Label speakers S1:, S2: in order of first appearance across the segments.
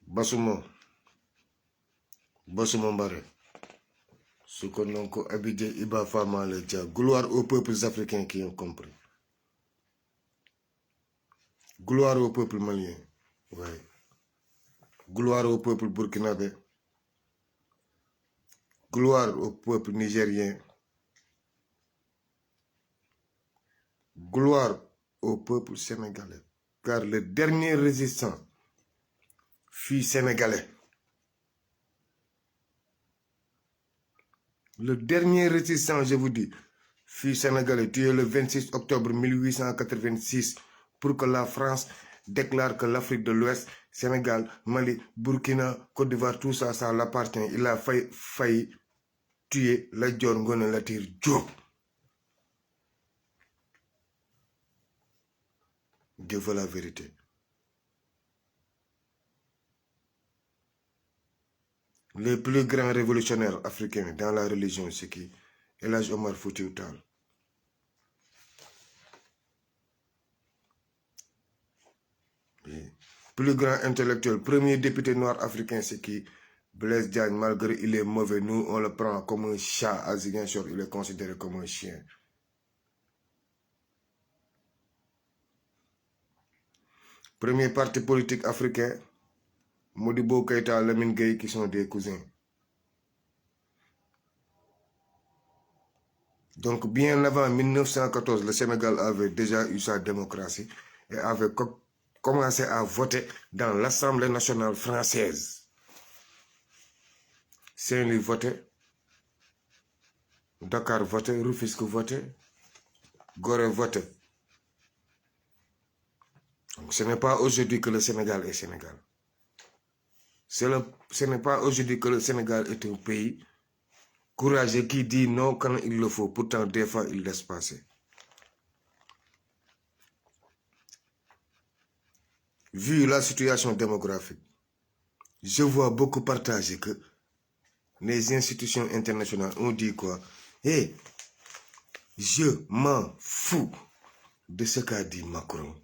S1: Basumo Mbare. Ce que l'on a Abidjan Iba Fama le dia. Gloire aux peuples africains qui ont compris. Gloire au peuple malien. Ouais. Gloire au peuple burkinabé. Gloire au peuple nigérien. Gloire au peuple sénégalais. Car le dernier résistant fut sénégalais. Le dernier résistant, je vous dis, fut sénégalais, tué le 26 octobre 1886 pour que la France déclare que l'Afrique de l'Ouest, Sénégal, Mali, Burkina, Côte d'Ivoire, tout ça, ça l'appartient. Il a failli tuer la Dior Ngoné Latyr Diop. Dieu veut la vérité. Les plus grands révolutionnaires africains dans la religion, c'est qui? El Hadj Omar Foutiyou Tall. Plus grand intellectuel, premier député noir africain, c'est qui? Blaise Diagne, malgré il est mauvais, nous on le prend comme un chat à Ziguinchor, il est considéré comme un chien. Premier parti politique africain, Modibo Keïta, Lamine Gueye, qui sont des cousins. Donc bien avant 1914, le Sénégal avait déjà eu sa démocratie et avait commencé à voter dans l'Assemblée nationale française. Saint-Louis votait, Dakar votait, Rufisque votait, Gorée votait. Donc ce n'est pas aujourd'hui que le Sénégal est Sénégal. Ce n'est pas aujourd'hui que le Sénégal est un pays courageux qui dit non quand il le faut. Pourtant, des fois, il laisse passer. Vu la situation démographique, je vois beaucoup partager que les institutions internationales ont dit quoi? Hey, je m'en fous de ce qu'a dit Macron,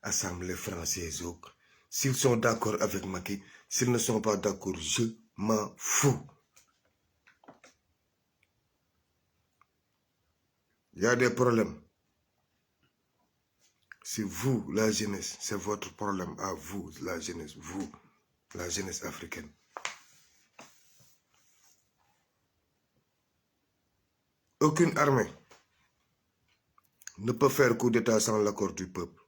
S1: Assemblée française. S'ils sont d'accord avec Macky, s'ils ne sont pas d'accord, je m'en fous. Il y a des problèmes. C'est vous, la jeunesse, c'est votre problème à vous, la jeunesse, vous, la jeunesse africaine. Aucune armée ne peut faire coup d'État sans l'accord du peuple.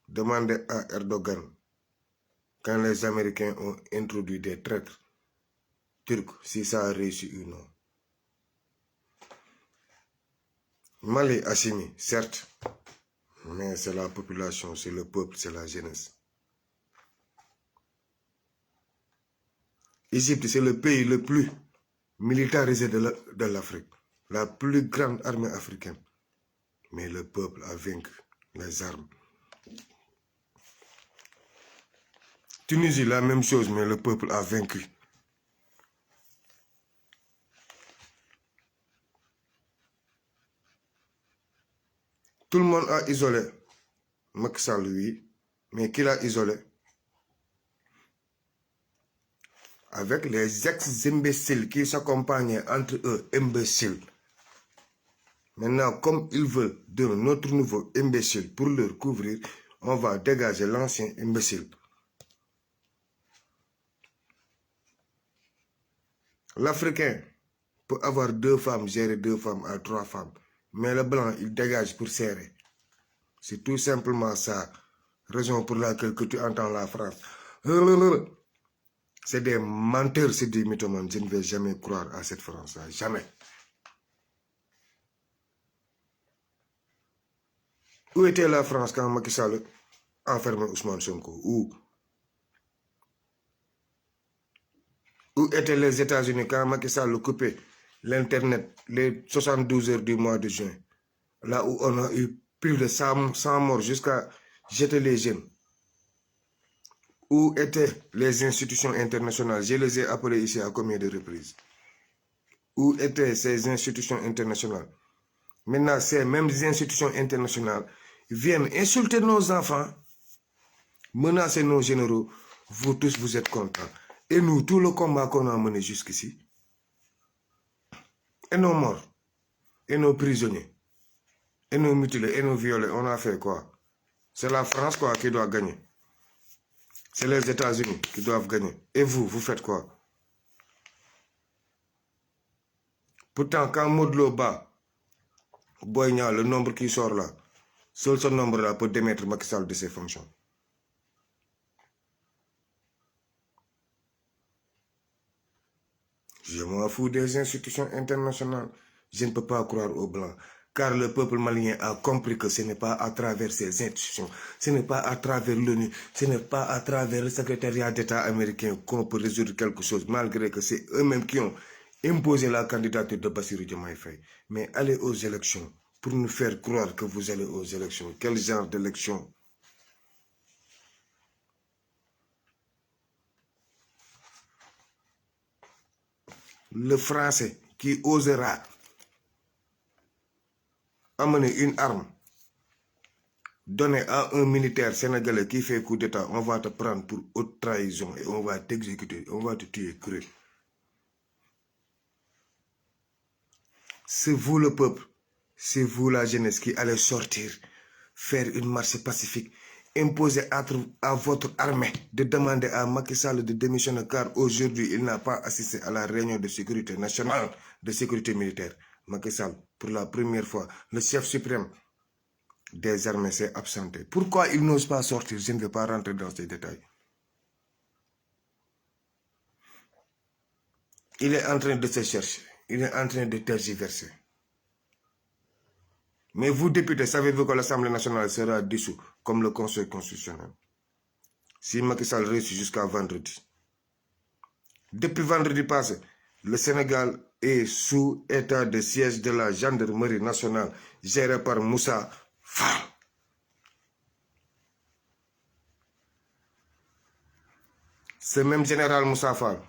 S1: Demandez à Erdogan, quand les Américains ont introduit des traîtres turcs, si ça a réussi ou non. Mali Hachimi, certes, mais c'est la population, c'est le peuple, c'est la jeunesse. Égypte, c'est le pays le plus militarisé de l'Afrique. La plus grande armée africaine. Mais le peuple a vaincu les armes. Tunisie, la même chose, mais le peuple a vaincu. Tout le monde a isolé Macky Sall, oui, mais qui l'a isolé? Avec les ex-imbéciles qui s'accompagnaient entre eux, imbéciles. Maintenant, comme ils veulent d'un autre nouveau imbécile pour leur couvrir, on va dégager l'ancien imbécile. L'Africain peut avoir 2 femmes, gérer 2 femmes à 3 femmes. Mais le blanc, il dégage pour serrer. C'est tout simplement ça. Raison pour laquelle que tu entends la France. C'est des menteurs, c'est des mythomanes. Je ne vais jamais croire à cette France-là. Jamais. Où était la France quand Macky Sall enfermait Ousmane Sonko? Où étaient les États-Unis quand Macky Sall coupait l'Internet les 72 heures du mois de juin? Là où on a eu plus de 100 morts jusqu'à jeter les jeunes. Où étaient les institutions internationales? Je les ai appelées ici à combien de reprises? Où étaient ces institutions internationales? Maintenant, ces mêmes institutions internationales viennent insulter nos enfants Menacez nos généraux, vous tous, vous êtes contents. Et nous, tout le combat qu'on a mené jusqu'ici, et nos morts, et nos prisonniers, et nos mutilés, et nos violés, on a fait quoi? C'est la France quoi qui doit gagner. C'est les États-Unis qui doivent gagner. Et vous, vous faites quoi? Pourtant, quand Modlo bat Boigna, le nombre qui sort là, seul ce nombre-là peut démettre Macky Sall de ses fonctions. Je m'en fous des institutions internationales. Je ne peux pas croire aux Blancs. Car le peuple malien a compris que ce n'est pas à travers ces institutions, ce n'est pas à travers l'ONU, ce n'est pas à travers le secrétariat d'État américain qu'on peut résoudre quelque chose, malgré que c'est eux-mêmes qui ont imposé la candidature de Bassirou Diomaye Faye. Mais allez aux élections pour nous faire croire que vous allez aux élections. Quel genre d'élection? Le Français qui osera amener une arme, donner à un militaire sénégalais qui fait coup d'État, on va te prendre pour haute trahison et on va t'exécuter, on va te tuer cru. C'est vous le peuple, c'est vous la jeunesse qui allez sortir, faire une marche pacifique, imposer à votre armée de demander à Macky Sall de démissionner car aujourd'hui il n'a pas assisté à la réunion de sécurité nationale, de sécurité militaire. Macky Sall, pour la première fois, le chef suprême des armées s'est absenté. Pourquoi il n'ose pas sortir? Je ne vais pas rentrer dans ces détails. Il est en train de se chercher. Il est en train de tergiverser. Mais vous, députés, savez-vous que l'Assemblée nationale sera dissoute comme le Conseil constitutionnel? Si Macky Sall réussit jusqu'à vendredi. Depuis vendredi passé, le Sénégal est sous état de siège de la gendarmerie nationale gérée par Moussa Fall. Ce même général Moussa Fall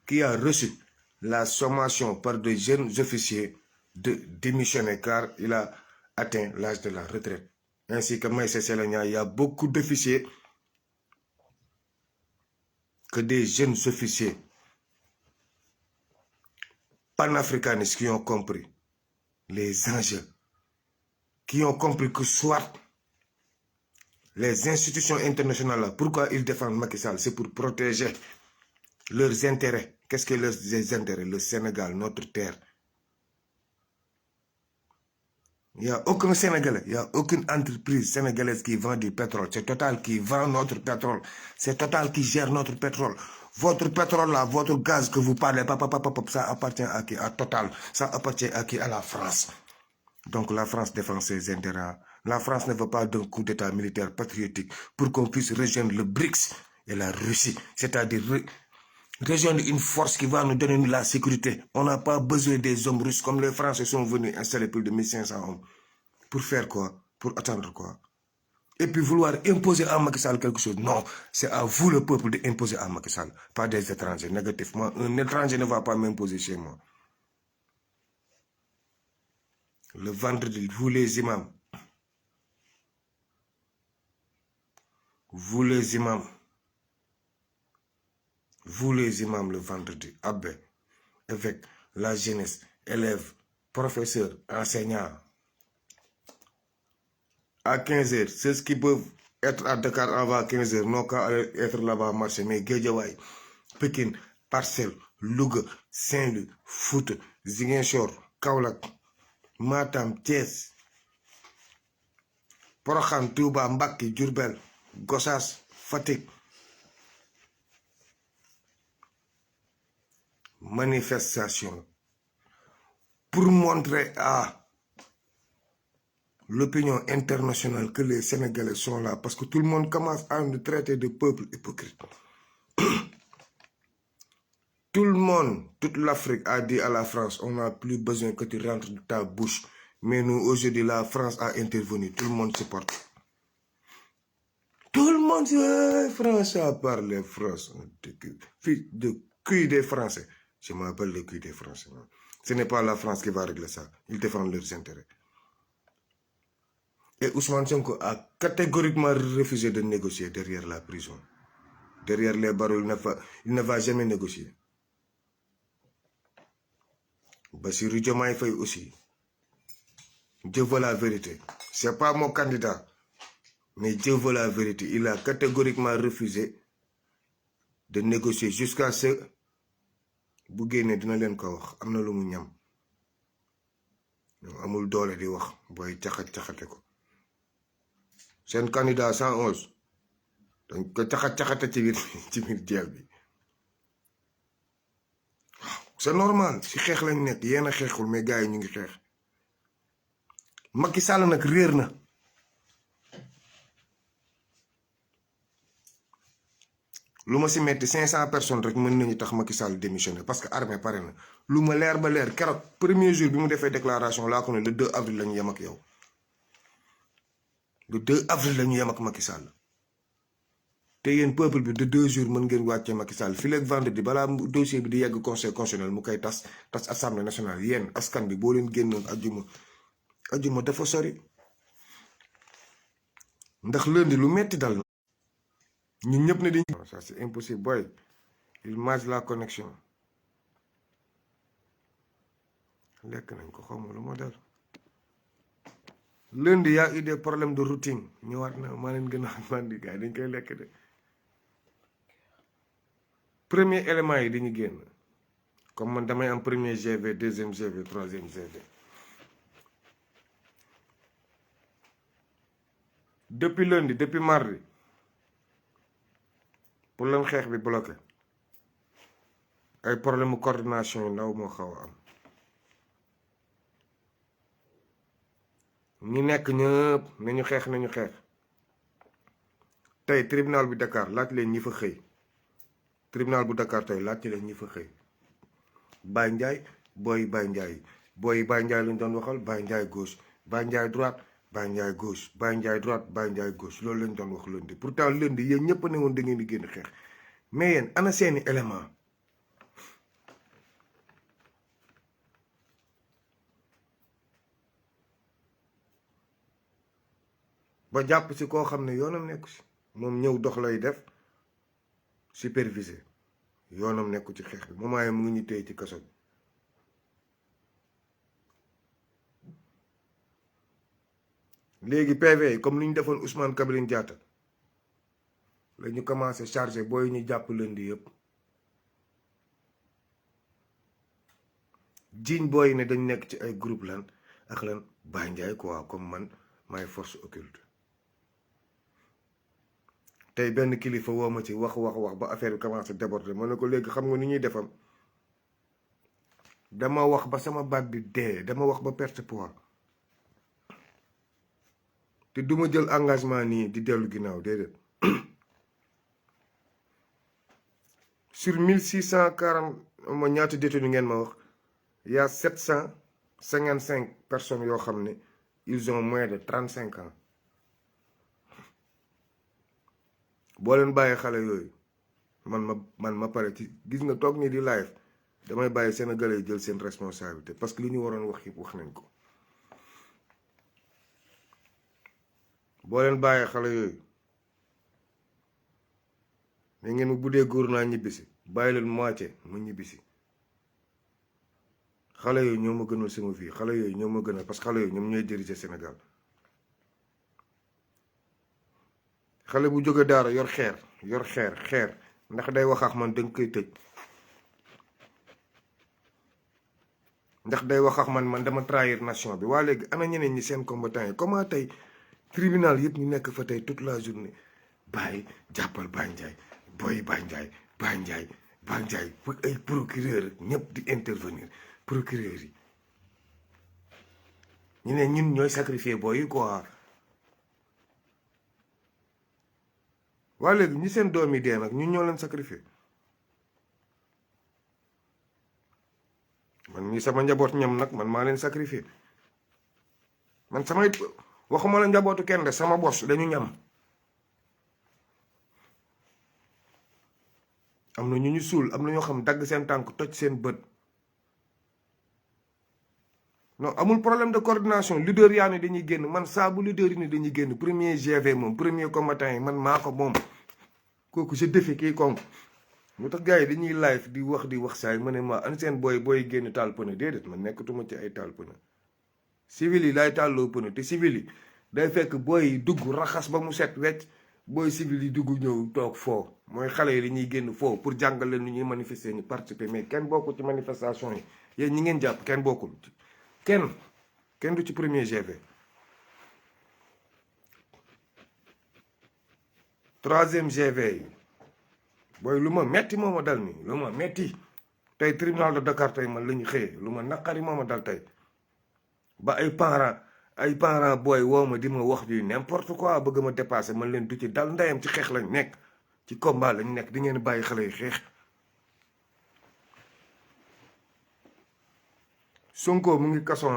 S1: qui a reçu la sommation par de jeunes officiers de démissionner car il a atteint l'âge de la retraite. Ainsi que Maïssé Selenia, il y a beaucoup d'officiers que des jeunes officiers panafricanistes qui ont compris les enjeux, qui ont compris que soit les institutions internationales, pourquoi ils défendent Macky Sall, c'est pour protéger leurs intérêts. Qu'est-ce que leurs intérêts? Le Sénégal, notre terre. Il n'y a aucun Sénégalais, il n'y a aucune entreprise sénégalaise qui vend du pétrole. C'est Total qui vend notre pétrole. C'est Total qui gère notre pétrole. Votre pétrole là, votre gaz que vous parlez, ça appartient à qui? À Total. Ça appartient à qui? À la France. Donc la France défend ses intérêts. La France ne veut pas d'un coup d'état militaire patriotique pour qu'on puisse rejoindre le BRICS et la Russie. C'est-à-dire rejoindre une force qui va nous donner la sécurité. On n'a pas besoin des hommes russes comme les Français sont venus installer plus de 1500 hommes. Pour faire quoi? Pour attendre quoi? Et puis vouloir imposer à Macky Sall quelque chose. Non, c'est à vous le peuple d'imposer à Macky Sall, pas des étrangers. Négativement, un étranger ne va pas m'imposer chez moi. Le vendredi, vous les imams, vous les imams, le vendredi, abbé, évêque, la jeunesse, élèves, professeurs, enseignants, à 15h, c'est ce qui peuvent être à Dakar avant 15h, non qu'à être là-bas marcher, mais Guédiawaye, Pékin, Parcelles, Louga, Saint-Louis, Fouta, Ziguinchor, Kaolack, Matam, Thiès, Porokhane, Touba, Mbacké, Diourbel, Gossas, Fatick. Manifestation pour montrer à l'opinion internationale que les Sénégalais sont là parce que tout le monde commence à nous traiter de peuple hypocrite. Tout le monde, toute l'Afrique a dit à la France, on n'a plus besoin que tu rentres de ta bouche. Mais nous, aujourd'hui, la France a intervenu. Tout le monde supporte. Tout le monde dit, France a parlé, France. De cul des Français. Je m'appelle le cul des Français. Ce n'est pas la France qui va régler ça. Ils défendent leurs intérêts. Et Ousmane Sonko a catégoriquement refusé de négocier derrière la prison. Derrière les barreaux, il ne va jamais négocier. Bassirou Diomaye Faye aussi. Dieu veut la vérité. C'est pas mon candidat. Mais Dieu veut la vérité. Il a catégoriquement refusé de négocier jusqu'à ce bu génnee dina leen ko wax am na lu mu ñam amul doole di wax booy caxat-caxate ko seen candidat 111 dañ ko caxat-caxate ci biir jeel bi waaw c'est normal si xeex lañ nekk yéen a xeexul mais gars yi ñu ngi xeex Macky Sall nag réer na lu ma si metti 500 personnes rek mën nañu tax Macky Sall démissionné parce que armée pare na lu ma leer ba leer keroog premier jour bi mu defee déclaration laa ko ne le 2 avril la ñu yem ak yow le 2 avril la ñu yem ak Macky Sall te yéen peuple bi de 2 jours mën ngeen wàccee Macky Sall fii léegi vendredi balaa dossier bi di yegg conseil constitutionnel mu koy tas assemblée nationale yéen askan bi boo leen génnoon ajjuma dafa sori ndax lundi lu metti dal na ñun ñëpp ne di ça c'est impossible boy il mange la connexion lekk nañ ko xawma lu moo dal lundi y a eu des problèmes de routine ñëwaat na maa leen gën a mandi gars yi dañ koy lekk de premier élément yi dañu génn comme man damay am premier GV deuxième GV troisième GV depuis lundi depuis mardi pour leen xeex bi bloqué ay problème coordination yu ndaw moo xaw a am ñi nekk ñëpp nañu xeex tey tribunal bu Dakar laaj leen ñi fa xëy tribunal bu Dakar tey laaj leen ñi fa xëy Baye Ndiaye booy Baye Ndiaye lañ doon waxal Baye Ndiaye gauche Baye Ndiaye droite Baye Ndiaye gauche Baye Ndiaye droite Baye Ndiaye gauche loolu lañ doon wax lundi pourtant lundi yéen ñëpp ne woon da ngeen di génn xeex mais yéen ana seeni élément ba jàpp si koo xam ne yoonam nekku si moom ñëw dox lay def supervisé yoonam nekku ci xeex bi moment yi mu ngi ñu téye ci kaso bi léegi PV yi comme ni ñu defoon Ousmane Kabiline Diatta la ñu commencé chargé booy ñu jàpp lundi yëpp jiiñ booy ne dañ nekk ci ay groupe lan ak lan Baye Ndiaye quoi comme man maay force occulte tey benn kilifa woo ma ci wax ba affaire bi commencé déborder ma ne ko léegi xam nga ni ñuy defam dama wax ba sama baat bi dee dama wax ba perte poids te duma jël engagement nii di dellu ginnaaw déedéet sur 1640 ma ñaata détenu ngeen ma wax y a 755 personnes yoo xam ne ils ont moins de 35 ans boo leen bàyyi xale yooyu man ma pare ci gis nga toog nii di live damay bàyyi Sénégalais yi jël seen responsabilité parce que li ñu waroon wax yëpp wax nañ ko boo leen bàyyi xale yooyu ne ngeen bu dee góor naa ñibbisi bàyyi leen moitié mu ñibbisi xale yooyu ñoo ma gënal sama vie xale yooyu ñoo ma gënal parce que xale yooyu ñoom ñooy diriger Sénégal xale bu jóge daara yor xeer ndax day wax ak man danga koy tëj ndax day wax ak man dama trahir nation bi waa léegi ana ñeneen ñi seen combattant yi comment tey tribunal yëpp ñu nekk fa tey toute la journée bàyyi jàppal Baye Ndiaye booy Baye Ndiaye ay procureur ñëpp di intervenir procureur yi ñu ne ñun ñooy sacrifier booy yi quoi waa léegi ñi seen doom yi dee nag ñun ñoo leen sacrifier man mii sama njaboot ñam nag man maa leen sacrifier man samay waxuma la njabootu kenn de sama bos dañu ñam am na ñu ñu suul am na ñoo xam dagg seen tànk toj seen bët non amul problème de coordination leader yaa ne dañuy génn man saa bu leader yi ne dañuy génn premier GV moom premier combattant yi man maa ko moom kooku je défie quiconque moo tax gars yi dañuy live di wax saa yi ma ne ma an seen booy génn taal pëne déedéet man nekkatuma ci ay taal pëne civil yi laay tàlloo pëne te civil yi day fekk booy dugg raxas ba mu set wecc booy civil yi dugg ñëw toog foo mooy xale yi dañuy génn foo pour jàngal leen ni ñuy manifester ñu participer mais kenn bokkul ci manifestation yi yéen ñi ngeen jàpp kenn bokkul kenn du ci premier GV troisième GV yi booy lu ma metti moo ma dal nii lu ma metti tey tribunal de Dakar tey man la ñu xëyee lu ma naqari moo ma dal tey ba ay parents booy woo ma di ma wax bi n'importe quoi bëgg ma dépasser man leen du ci dal ndeyam ci xeex lañ nekk ci combat lañ nekk di ngeen bàyyi xale yi xeex Sonko mu ngi kaso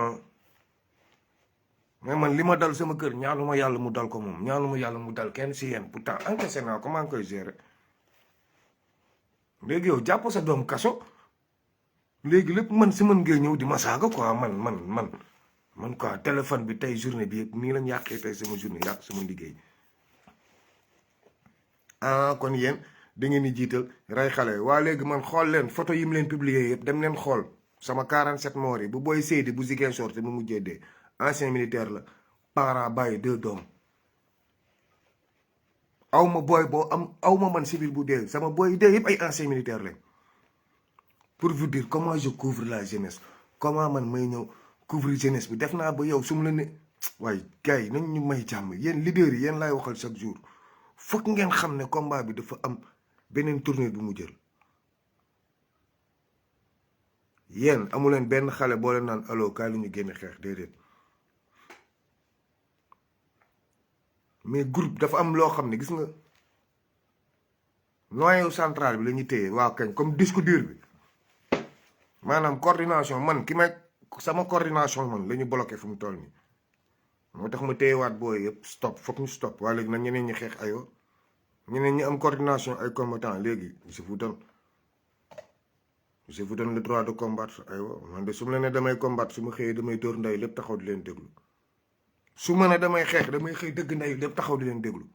S1: mais man li ma dal sama kër ñaanuma yàlla mu dal ko moom ñaanuma yàlla mu dal kenn si yéen pourtant encaissé naa comment nga koy gérer léegi yow jàpp sa doom kaso léegi lépp man si man ngay ñëw di ma saaga quoi man quoi téléphone bi tey journée bi yëpp nii lañ yàqee tey sama journée yàq sama liggéey kon yéen da ngeen di jiital rey xale waa léegi man xool leen photo yi mu leen publier yëpp dem leen xool sama 47 morts yi bu booy Seydi bu Ziguinchor te mu mujjee dee ancien militaire la parent bàyyi 2 doom awma booy boo am awma man civil bu dee sama booy dee yëpp ay ancien militaire lañ pour vous dire comment je couvre la jeunesse comment man may ñëw couvrir jeunesse bi def naa ba yow su mu la ne waaye gars yi nañ ñu may jàmm yéen leaders yi yéen laay waxal chaque jour foog ngeen xam ne combat bi dafa am beneen tournée bu mu jël yéen amuleen benn xale boo leen naan allo kaay lu ñu génn xeex déedéet mais groupe dafa am loo xam ne gis nga noyau central bi la ñuy téye waaw kañ comme disque dur bi maanaam coordination man ki may sama coordination man la ñu bloqué fu mu toll nii moo tax ma téyewaat booy yëpp stop foog ñu stop waaye léegi nag ñeneen ñi xeex ayoo ñeneen ñi am coordination ay combattant léegi je vous donne le droit de combattre aywa man de su ma la ne damay combattre su ma xëyee damay dóor nday lépp taxaw di leen déglu su ma ne damay xeex damay xëy dëgg nday lépp taxaw di leen déglu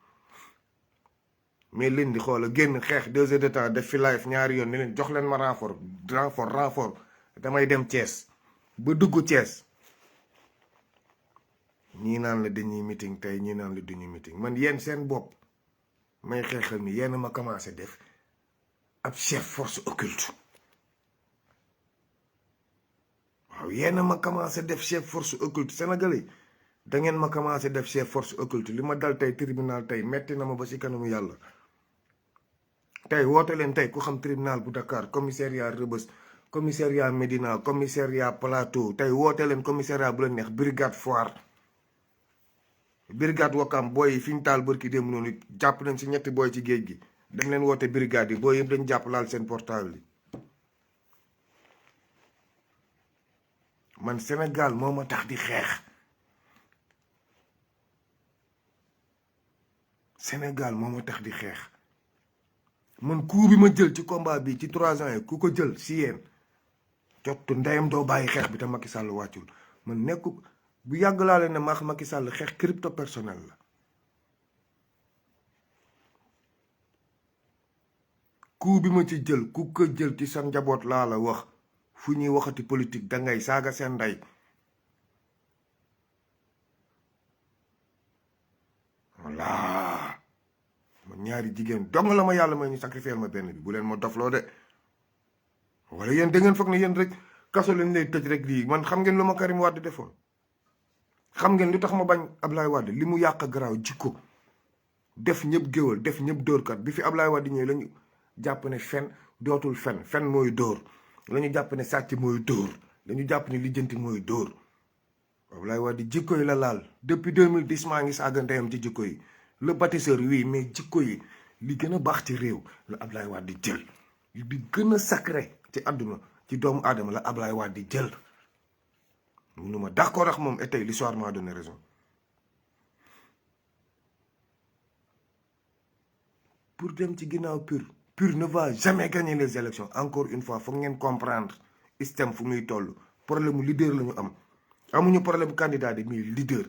S1: mais leen di xoola génn xeex 2 heures de temps def fi live ñaari yoon ne leen jox leen ma renfort damay dem Thiès ba dugg Thiès ñii naan la dañuy meeting tey ñii naan la dañuy meeting man yéen seen bopp may xeexal ni yéen ma commencé def ab chef force occulte waaw yéen ma commencé def chef force occulte sénégalais da ngeen ma commencé def chef force occulte li ma dal tey tribunal tey metti na ma ba si kanamu yàlla tey woote leen tey ku xam tribunal bu Dakar commissariat Rebeuss commissariat Médina commissariat Plateau tey woote leen commissariat bu la neex brigade Foire brigade Wakam booy yi fi ñu taal bërki dem noonu jàpp nañ si ñetti booy ci géej gi dañ leen woote brigade yi booy yëpp dañ jàpp laal seen portable yi man Sénégal moo ma tax di xeex Sénégal moo ma tax di xeex man coup bi ma jël ci combat bi ci 3 ans yi ku ko jël si yéen jottu ndeyam doo bàyyi xeex bi te Macky Sall wàccul man nekku bu yàgg laa leen ne maax Macky Sall xeex crypto personnel la coup bi ma ci jël ku ko jël ci sa njaboot laa la wax fu ñuy waxati politique dangay saaga seen ndey voilà ma ñaari jigéen dong la ma yàlla may ñu sacrifier ma benn bi bu leen ma dofloo de wala yéen da ngeen foog ne yéen rek kaso leen lay tëj rek lii man xam ngeen lu ma Karim Wade defoon xam ngeen lu tax ma bañ Ablaye Wade li mu yàq garaaw jikko def ñëpp géwal def ñëpp dóorkat bi fi Ablaye Wade ñëwee lañu jàpp ne fen dootul fen mooy dóor lañu jàpp ne sàcc mooy dóor lañu jàpp ne lijjanti mooy dóor Ablaye Wade jikko yi la laal depuis 2010 maa ngi saaga ndeyam ci jikko yi le bâtisseur oui mais jikko yi li gën a baax ci réew la Ablaye Wade di jël li gën a sacré ci àdduna ci doomu aadama la Ablaye Wade di jël munuma d'accord ak moom et tey l'histoire m'a donné raison pour dem ci ginnaaw PUR ne va jamais gagner les élections encore une fois foog ngeen comprendre système fu muy toll problème mu leader la ñu am amuñu problème candidat de mais leader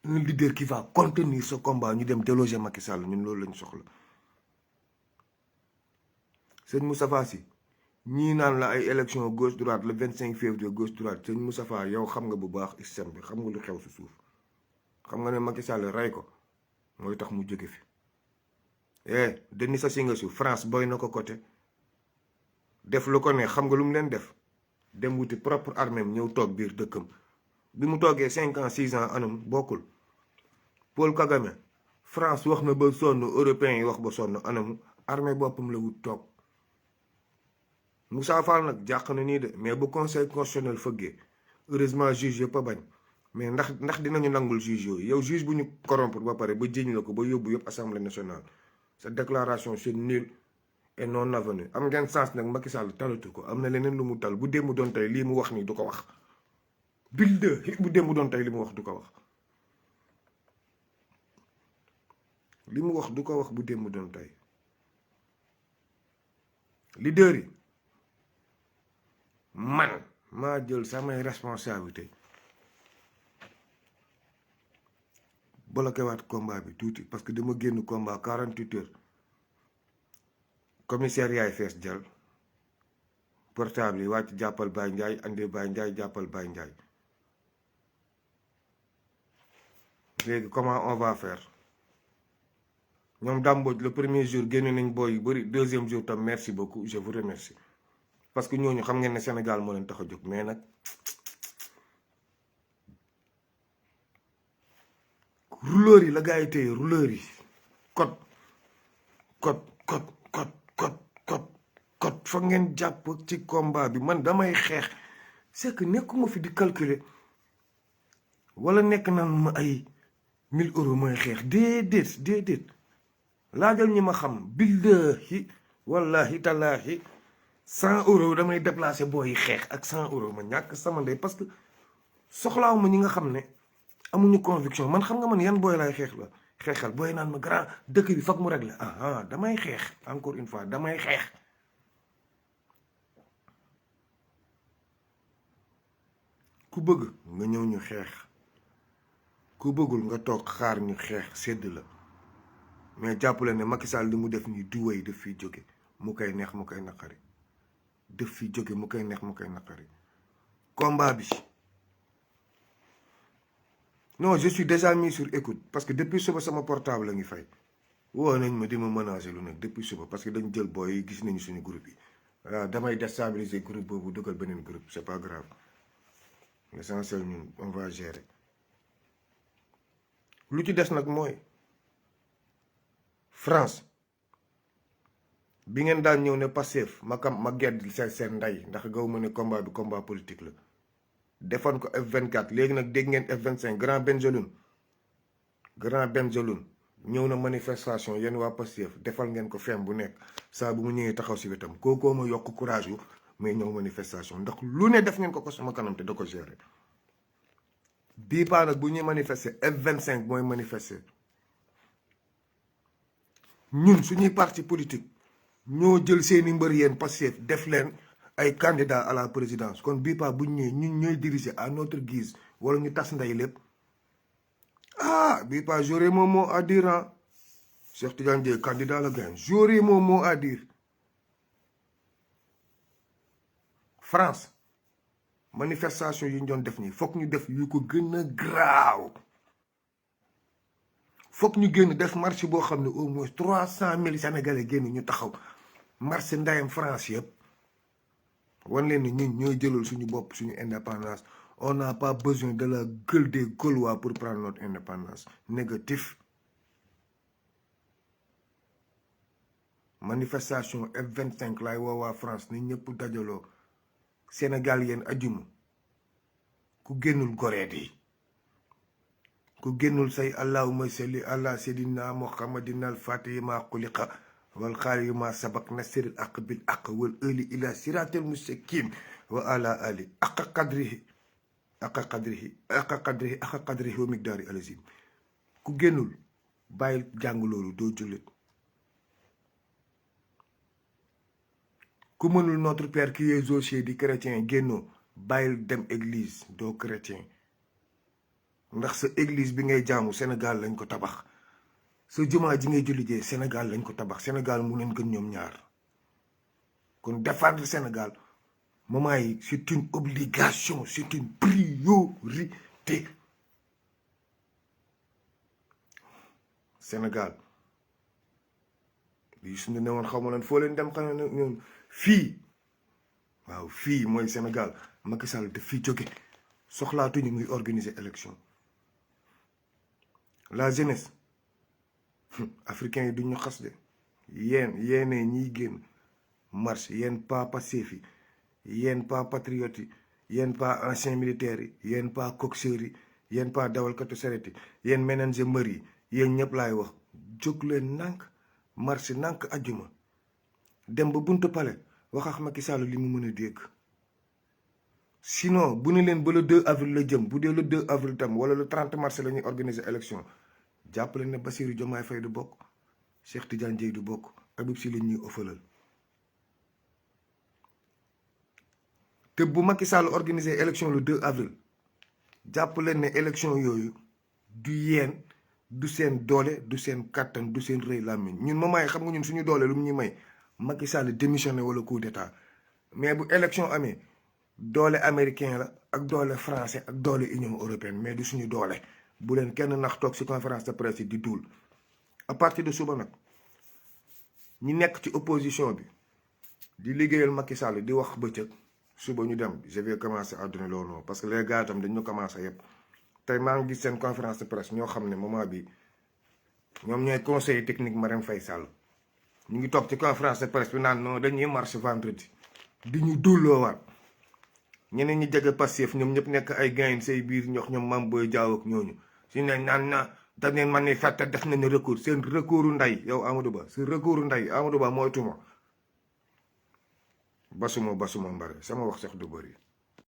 S1: un leader qui va contenir ce combat ñu dem déloger Macky Sall ñun loolu lañ soxla sëñ Moustapha Sy ñii naan la ay élection gauche droite le 25 février gauche droite sëñ Moustapha yow xam nga bu baax système bi xam nga lu xew si suuf xam nga ne Macky Sall rey ko mooy tax mu jóge fi Denis Sassou Nguesso France boy na ko côté def lu ko ne xam nga lu mu leen def dem wuti propre armée ñëw toog biir dëkkam bi mu toogee 5 ans 6 ans anam bokkul Paul Kagame France wax na ba sonn européens yi wax ba sonn anamu armée boppam la wut toog Moussa Fall nag jàq na nii de mais bu conseil constitutionnel fëggee heureusement juge yëpp a bañ mais ndax dinañu nangul juge yooyu yow juge bu ñu corrompre ba pare ba jiñ la ko ba yóbbu yëpp assemblée nationale sa déclaration c'est nul et non avenu am ngeen sens nag Macky Sall talatu ko am na leneen lu mu tal bu démb doon tey lii mu wax nii du ko wax bilde bu démb doon tey li mu wax du ko wax li mu wax du ko wax bu démb doon tey leader yi man maa jël samay responsabilité bloqué waat combat bi tuuti parce que dama génn combat 48 heures commissariat yi fees jël portable yi wàcc jàppal Baye Ndiaye andi Baye Ndiaye jàppal Baye Ndiaye léegi comment on va faire ñoom dàmbooj le premier jour génne nañ booy yu bëri deuxième jour tam merci beaucoup je vous remercie parce que ñooñu xam ngeen ne Sénégal moo leen tax a jóg mais nag rouleur yi la gars yi téye rouleur yi code fa ngeen jàpp ci combat bi man damay xeex c'est que nekkuma fi di calculer wala nekk naan ma ay 1000 euros mooy xeex déedéet laajal ñi ma xam billahi wallahi tallaahi 100 euros damay déplacer booy xeex ak 100 euros ma ñàkk sama ndey parce que soxlaaw ma ñi nga xam ne amuñu conviction man xam nga man yan booy laay xeexal booy naan ma grand dëkk bi foog mu régler damay xeex encore une fois damay xeex ku bëgg nga ñëw ñu xeex ku bëggul nga toog xaar ñu xeex sedd la mais jàppale ne Macky Sall li mu def nii du wéy daf fiy jóge mu koy neex mu koy naqari daf fiy jóge mu koy neex mu koy naqari combat bi non je suis déjà mis sur écoute parce que depuis suba sama portable la ngi fay woo nañ ma di ma menacer lu nag depuis suba parce que dañ jël booy yi gis nañu suñu groupe yi waaw damay déstabiliser groupe boobu dugal beneen groupe c'est pas grave l'essentiel ñun on va gérer lu ci des nag mooy France bi ngeen daan ñëw ne Pastef ma gedd seen ndey ndax gaw ma ne combat bi combat politique la defoon ko F24 léegi nag dégg ngeen F25 grand Bengelloune ñëw na manifestation yéen waa Pastef defal ngeen ko fem bu nekk saa bu mu ñëwee taxaw si wetam kookoo ma yokk courage yu mais ñëw manifestation ndax lu ne def ngeen ko sama kanam te da ko gérer bii paa nag bu ñuy manifester F25 mooy manifester ñun suñuy parti politique ñoo jël seeni mbër yéen Pastef def leen ay candidats à la présidence kon bii pas buñ ñëwee ñun ñooy diriger à notre guise wala ñu tas nday lépp bii pas j'aurai mon mot à dire Cheikh Tidiane Dièye candidat la gagne j'aurai mon mot à dire France manifestation yi ñu doon def nii foog ñu def yu ko gën a graaw foog ñu génn def marche boo xam ne au moins 300 000 Sénégalais génn ñu taxaw marche ndayam France yëpp wan leen ni ñun ñooy jëlal suñu bopp suñu indépendance on n'a pas besoin de la gueule des Gaulois pour prendre notre indépendance négatif manifestation F25 laay woowaa France ni ñëpp dajaloo Sénégal yéen ajuma ku génnul goreet yi ku génnul say allahumma salli ala sayyidina muhammadin al fatihi ma xuliqa wal xaali ma sabak nasiril aq bil aq wal ëli ila siratil mustaqim wa ala ali aqa qadrihi wa migdaari alazim ku génnul bàyyil jàng loolu doo jullit ku mënul notre père qui est aux cieux di chrétien génnoo bàyyil dem église doo chrétien ndax sa église bi ngay jaamu Sénégal lañ ko tabax sa jumaa ji ngay julli jee Sénégal lañ ko tabax Sénégal mu leen gën ñoom ñaar kon défendre Sénégal moment yi c'est une obligation c'est une priorité Sénégal lii suñu ne woon xaw ma leen foo leen dem xam ne ñoom fii waaw fii mooy Sénégal Macky Sall daf fii jóge soxlaatuñu muy organiser élection la jeunesse africain yi duñu xas de yéene ñiy génn marche yéen pas passif yi yéen pas patriote yi yéen pas ancien militaire yi yéen pas coxeur yi yéen pas dawalkatu saret yi yéen ménager mbër yi yéen ñëpp laay wax jóg leen nànk marche nànk ajjuma dem ba buntu pale wax ak Macky Sall li mu mën a dégg sinon bu ne leen ba le 2 avril la jëm bu dee le 2 avril tam wala le 30 mars la ñuy organiser élection jàppale ne Bassirou Diomaye Faye du bokk Cheikh Tidiane Dièye du bokk Habib Sy la ñuy ëffalal te bu Macky Sall organiser élection le 2 avril jàppale ne élection yooyu du yéen du seen doole du seen kattan du seen rëy làmmiñ ñun moment yi xam nga ñun suñu doole lu mu ñuy may Macky Sall démissionné wala coup d'état mais bu élection amee doole américain la ak doole français ak doole union européenne mais du suñu doole bu leen kenn nax toog ci conférence de presse di duul à partir de suba nag ñi nekk ci opposition bi di liggéeyal Macky Sall di wax bëccëg suba ñu dem je vais commencer à donner leur nom parce que les gars tam dañu commencé yëpp tey maa ngi gis seen conférence de presse ñoo xam ne moment bi ñoom ñooy conseiller technique Marème Faye Sall ñu ngi toog ci conférence de presse bi naan non dañuy marche vendredi di ñu dulloowaat ñeneen ñi jege Pastef ñoom ñëpp nekk ay gain say biir ñox ñoom Mame Boye Diao ak ñooñu si ne naan na dañu manifester def nañu recours seen recours nday yow Amadou Ba seen recours nday Amadou Ba mooy tuma basuma mbare sama wax sax du bëri